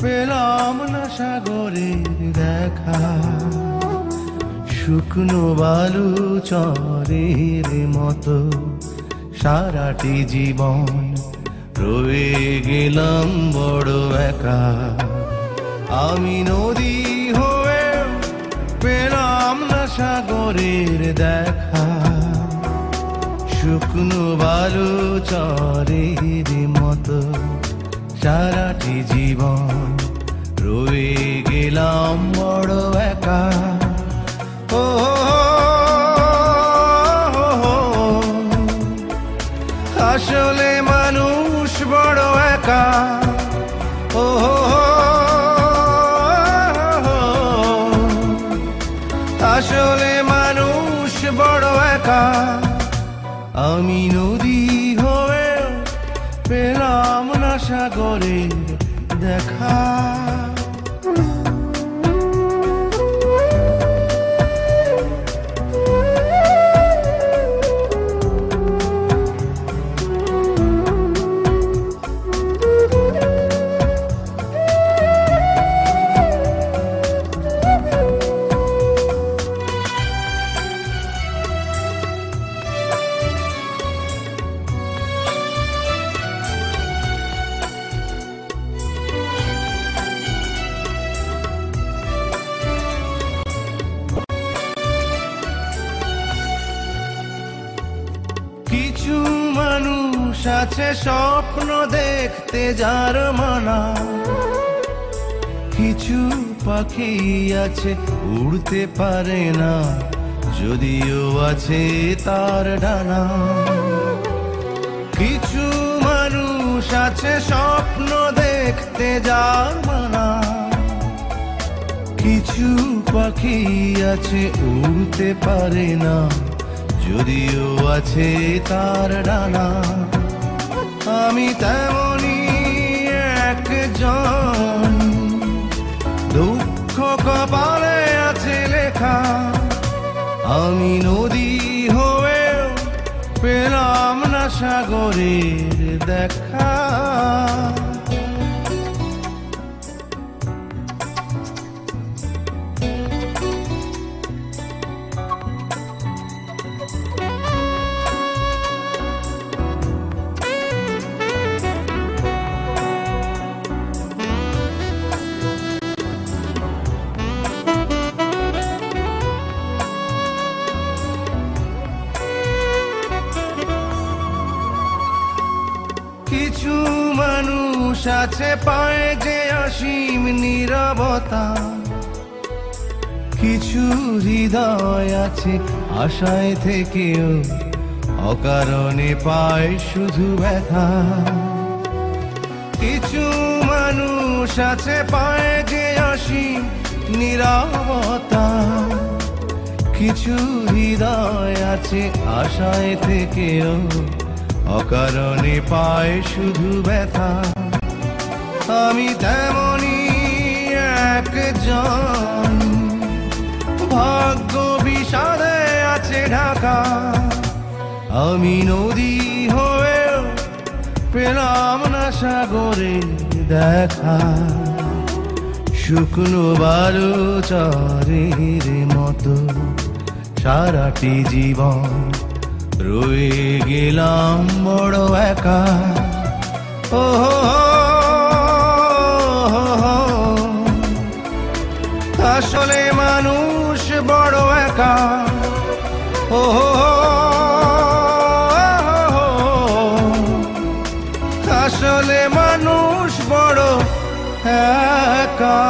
পেলাম না সাগরের দেখা, শুকনো বালু চরের মতো সারাটি জীবন রয়ে গেলাম বড় একা। আমি নদী হয়ে পেলাম না সাগরের দেখা, শুকনো বালু চরের মতো সারাটি জীবন রয়ে গেলাম বড় একা। ও আসলে মানুষ বড় একা। ও আসলে মানুষ বড় একা। আমি নদী হয়ে পেলাম না সাগরের দেখা। কিছু মানুষ আছে স্বপ্ন দেখতে যার মানা, কিছু পাখি আছে উড়তে পারে না যদিও আছে তার ডানা। কিছু মানুষ আছে স্বপ্ন দেখতে যার মানা, কিছু পাখি আছে উড়তে পারে না যদিও আছে তার ডানা। আমি তেমনি একজন, দুঃখ কপালে আছে লেখা। আমি নদী হয়ে পেলাম না সাগরের দেখা। কিছু মানুষ আছে পায় যে অসীম নীরবতা, কিছু হৃদয় আছে আশায় থেকেও অকারণে পায় শুধু ব্যথা। কিছু মানুষ আছে পায় যে অসীম নীরবতা, কিছু হৃদয় আছে আশায় থেকেও অকারণে পায় শুধু ব্যথা। আমি তেমনি একজন, ভাগ্য বিষাদে আছে ঢাকা। আমি নদী হয়ে পেলাম না সাগরের দেখা, শুকনো বালু চরের মতো সারাটি জীবন রয়ে গেলাম বড় একা। ও আসলে মানুষ বড় একা। ও আসলে মানুষ বড় একা।